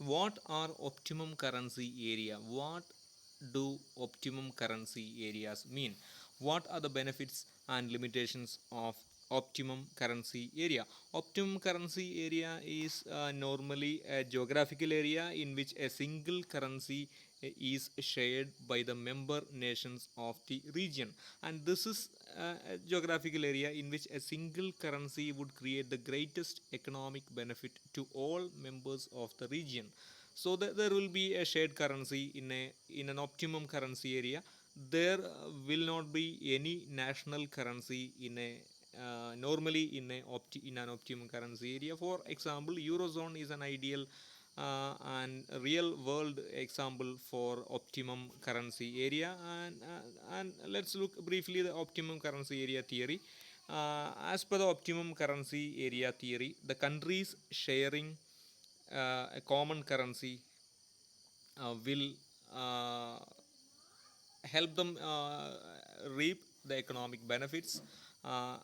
What are optimum currency area? What do optimum currency areas mean? What are the benefits and limitations of optimum currency area? Optimum currency area is normally a geographical area in which a single currency is shared by the member nations of the region, and this is a geographical area in which a single currency would create the greatest economic benefit to all members of the region. So there will be a shared currency in an optimum currency area. There will not be any national currency in a normally in an optimum currency area. For example, eurozone is an ideal and real world example for optimum currency area. And let's look briefly the optimum currency area theory. As per the optimum currency area theory, the countries sharing a common currency will uh, help them reap the economic benefits,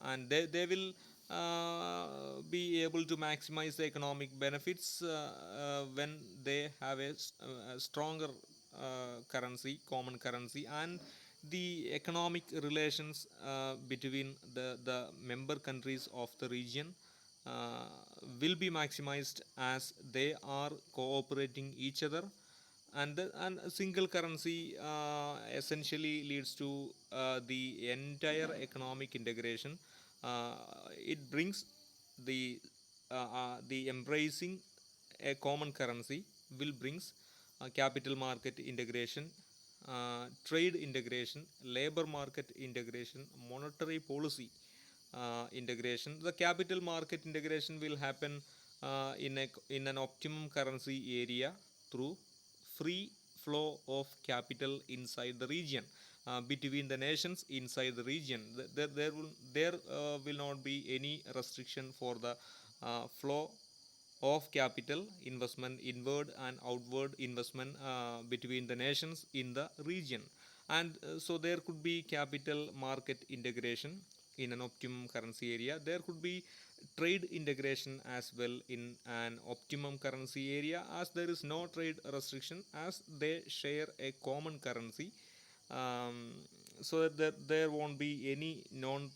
and they will be able to maximize the economic benefits when they have a stronger currency, common currency, and the economic relations between the member countries of the region uh, will be maximized as they are cooperating each other. And a single currency essentially leads to the entire economic integration. It brings the embracing a common currency will brings capital market integration, trade integration, labor market integration, monetary policy integration. The capital market integration will happen in an optimum currency area through free flow of capital inside the region, between the nations inside the region. There will not be any restriction for the flow of capital investment, inward and outward investment between the nations in the region. And so there could be capital market integration in an optimum currency area. There could be trade integration as well in an optimum currency area, as there is no trade restriction as they share a common currency. So that there won't be any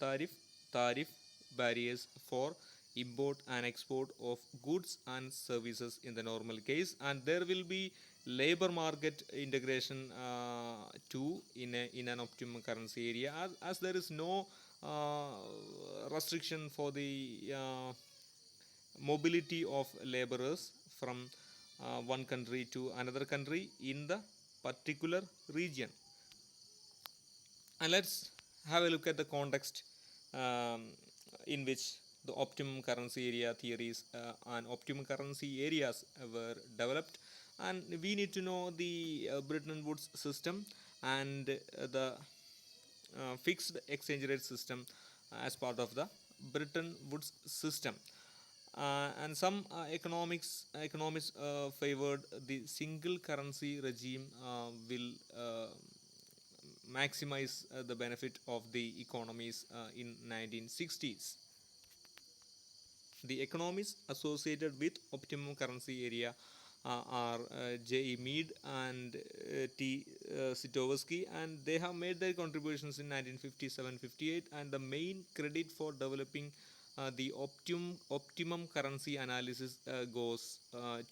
tariff barriers for import and export of goods and services in the normal case. And there will be labor market integration too in an optimum currency area, as there is no restriction for the mobility of laborers from one country to another country in the particular region. And let's have a look at the context in which the optimum currency area theories and optimum currency areas were developed. And we need to know the Bretton Woods system and the fixed exchange rate system as part of the Bretton Woods system. And some economists favored the single currency regime will maximize the benefit of the economies in 1960s. The economists associated with optimum currency area are J. E. Mead and T. Sitorsky, and they have made their contributions in 1957-58. And the main credit for developing the optimum currency analysis goes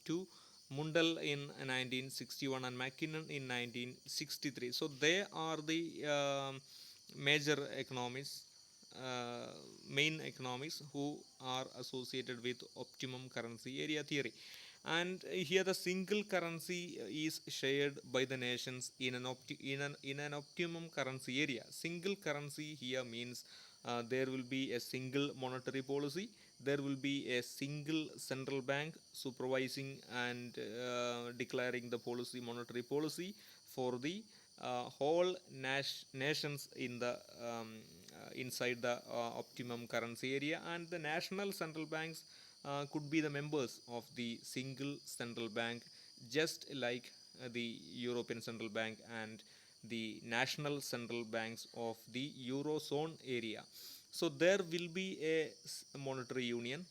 to Mundell in 1961 and Mackinnon in 1963. So they are the major economists, uh, main economics who are associated with optimum currency area theory. And here the single currency is shared by the nations in an optimum currency area. Single currency here means there will be a single monetary policy, there will be a single central bank supervising and declaring the policy, monetary policy for the whole nations in the inside the optimum currency area. And the national central banks could be the members of the single central bank, just like the European Central Bank and the national central banks of the Eurozone area. So there will be a monetary union,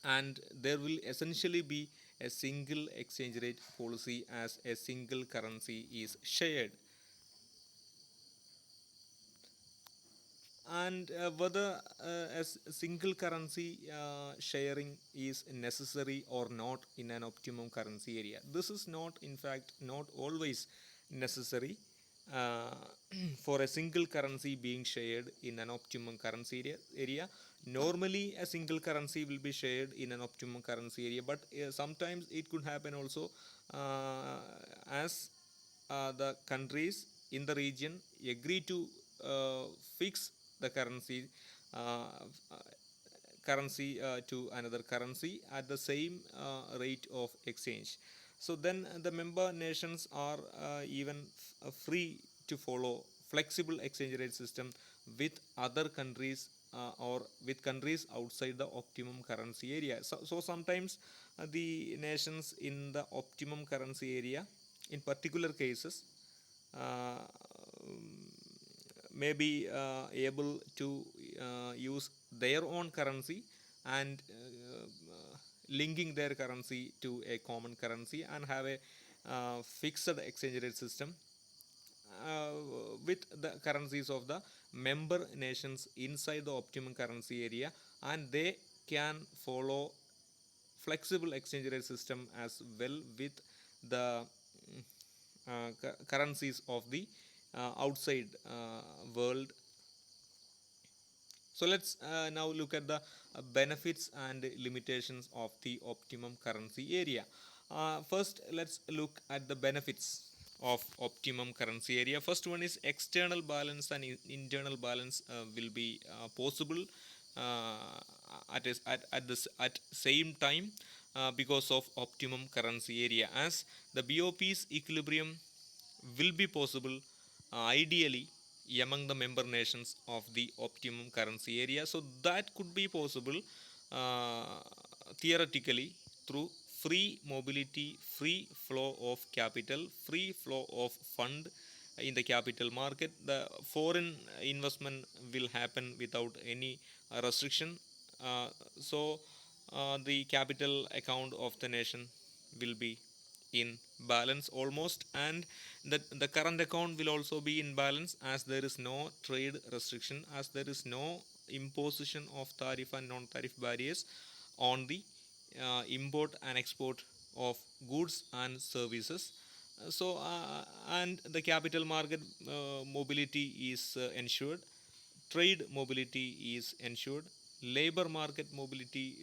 and there will essentially be a single exchange rate policy as a single currency is shared. And whether a single currency sharing is necessary or not in an optimum currency area. This is not, in fact, not always necessary uh, for a single currency being shared in an optimum currency area. Normally, a single currency will be shared in an optimum currency area, but sometimes it could happen also uh, as the countries in the region agree to uh, fix the uh, currency to another currency at the same rate of exchange. So then the member nations are even free to follow flexible exchange rate system with other countries or with countries outside the optimum currency area. So sometimes the nations in the optimum currency area, in particular cases, uh, may be able to use their own currency and linking their currency to a common currency and have a fixed exchange rate system uh, with the currencies of the member nations inside the optimum currency area, and they can follow flexible exchange rate system as well with the currencies of the outside world. So let's now look at the benefits and limitations of the optimum currency area. First, let's look at the benefits of optimum currency area. First one is external balance and internal balance will be possible at same time because of optimum currency area, as the BOP's equilibrium will be possible ideally among the member nations of the optimum currency area. So that could be possible uh, theoretically through free mobility, free flow of capital, free flow of fund in the capital market. The foreign investment will happen without any restriction. Uh, so the capital account of the nation will be in balance almost, and the current account will also be in balance, as there is no trade restriction, as there is no imposition of tariff and non-tariff barriers on the import and export of goods and services. And the capital market mobility is ensured, trade mobility is ensured, labor mobility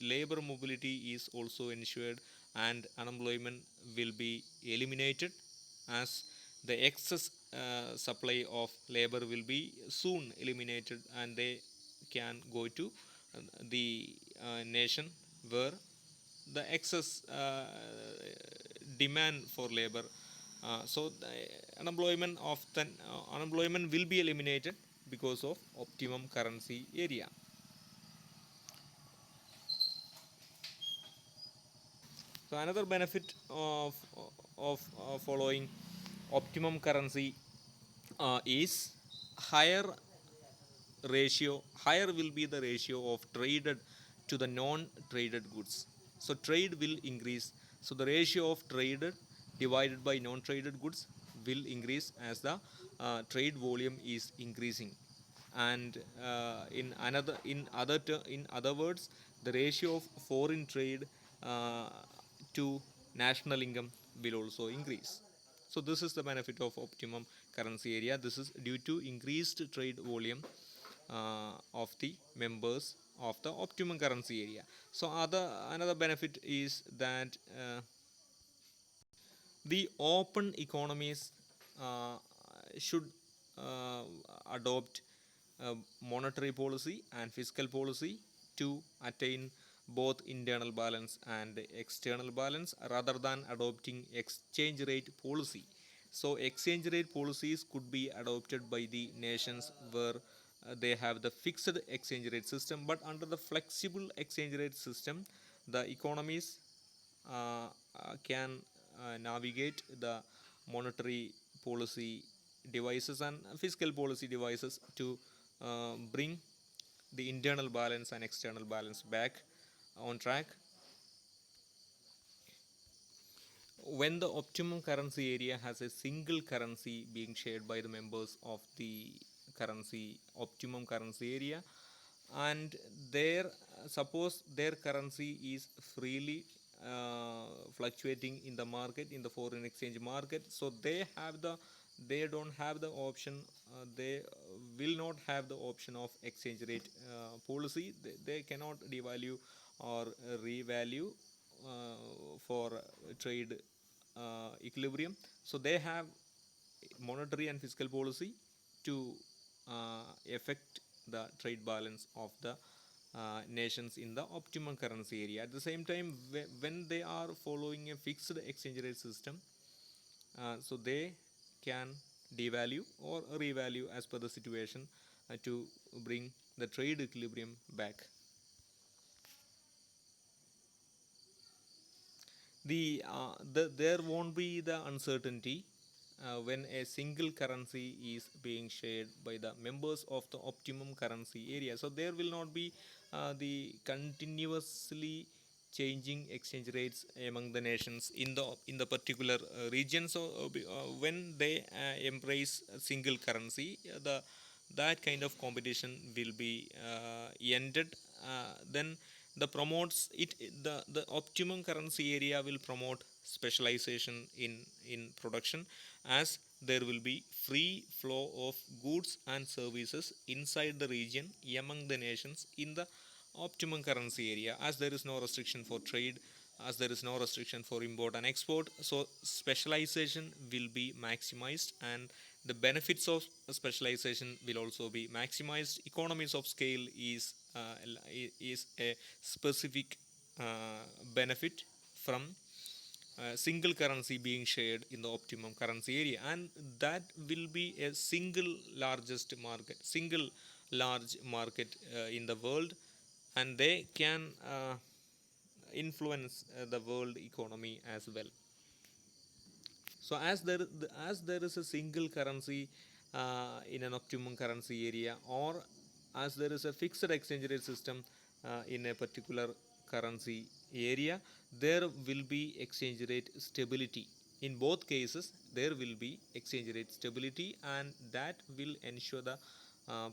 is also ensured, and unemployment will be eliminated, as the excess supply of labor will be soon eliminated, and they can go to the nation where the excess demand for labor. So the unemployment will be eliminated because of optimum currency area. So another benefit of following optimum currency is higher higher will be the ratio of traded to the non-traded goods. So trade will increase. So the ratio of traded divided by non-traded goods will increase as the trade volume is increasing. And in other words, the ratio of foreign trade uh, to national income will also increase. So this is the benefit of optimum currency area. This is due to increased trade volume of the members of the optimum currency area. So another benefit is that the open economies uh, should uh, adopt monetary policy and fiscal policy to attain both internal balance and external balance, rather than adopting exchange rate policy. So exchange rate policies could be adopted by the nations where they have the fixed exchange rate system, but under the flexible exchange rate system, the economies can navigate the monetary policy devices and fiscal policy devices to bring the internal balance and external balance back on track. when the optimum currency area has a single currency being shared by the members of the currency optimum currency area, and their suppose their currency is freely fluctuating in the market, in the foreign exchange market, so they don't have the option, they will not have the option of exchange rate policy. They cannot devalue or revalue for trade equilibrium. So they have monetary and fiscal policy to affect the trade balance of the nations in the optimum currency area. At the same time, when they are following a fixed exchange rate system, so they can devalue or revalue as per the situation to bring the trade equilibrium back. There won't be the uncertainty when a single currency is being shared by the members of the optimum currency area. So there will not be the continuously changing exchange rates among the nations in the particular region. So when they embrace a single currency, the that kind of competition will be ended. Then the promotes it the optimum currency area will promote specialization in production, as there will be free flow of goods and services inside the region among the nations in the optimum currency area, as there is no restriction for trade, as there is no restriction for import and export. So specialization will be maximized, and the benefits of specialization will also be maximized. Economies of scale is a specific benefit from single currency being shared in the optimum currency area, and that will be a single large market in the world, and they can influence the world economy as well. So as there is a single currency in an optimum currency area, or as there is a fixed exchange rate system in a particular currency area, there will be exchange rate stability. In both cases, there will be exchange rate stability, and that will ensure the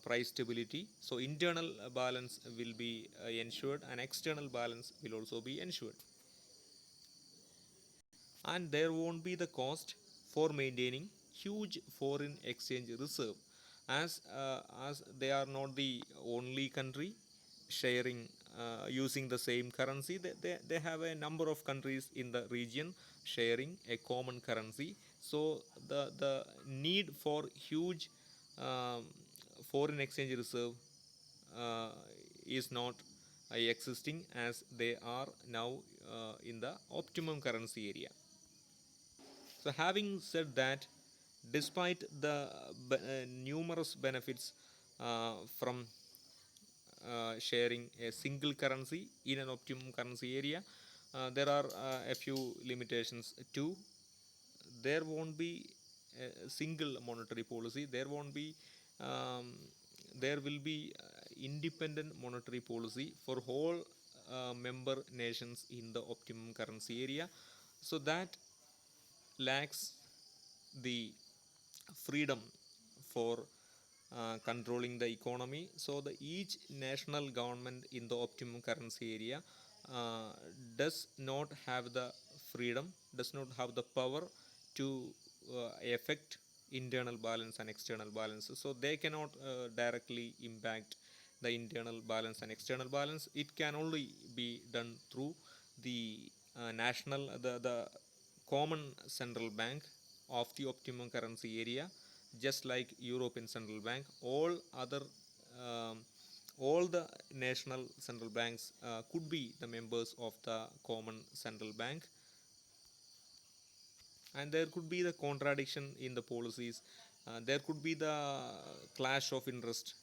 price stability. So internal balance will be ensured, and external balance will also be ensured, and there won't be the cost for maintaining huge foreign exchange reserve, as they are not the only country sharing using the same currency. They have a number of countries in the region sharing a common currency. So the need for huge um, foreign exchange reserve uh, is not existing, as they are now in the optimum currency area. So, having said that, despite the numerous benefits from sharing a single currency in an optimum currency area, there are a few limitations too. There won't be a single monetary policy. Um, there will be independent monetary policy for whole member nations in the optimum currency area. So that lacks the freedom for controlling the economy. So the each national government in the optimum currency area uh, does not have the freedom, does not have the power to affect internal balance and external balance. So they cannot directly impact the internal balance and external balance. It can only be done through the the common central bank of the optimum currency area, just like European Central Bank. Um, all the national central banks could be the members of the common central bank, and there could be the contradiction in the policies. There could be the clash of interest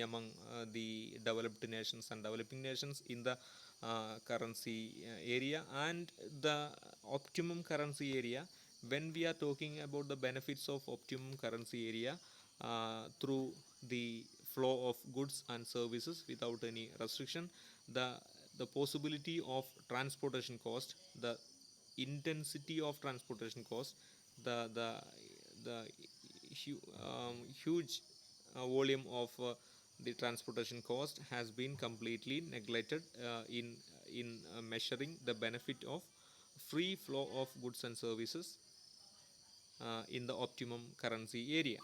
among the developed nations and developing nations in the currency area, and the optimum currency area. When we are talking about the benefits of optimum currency area through the flow of goods and services without any restriction, the the possibility of transportation cost, the intensity of transportation cost, the huge volume of the transportation cost has been completely neglected in measuring the benefit of free flow of goods and services in the optimum currency area.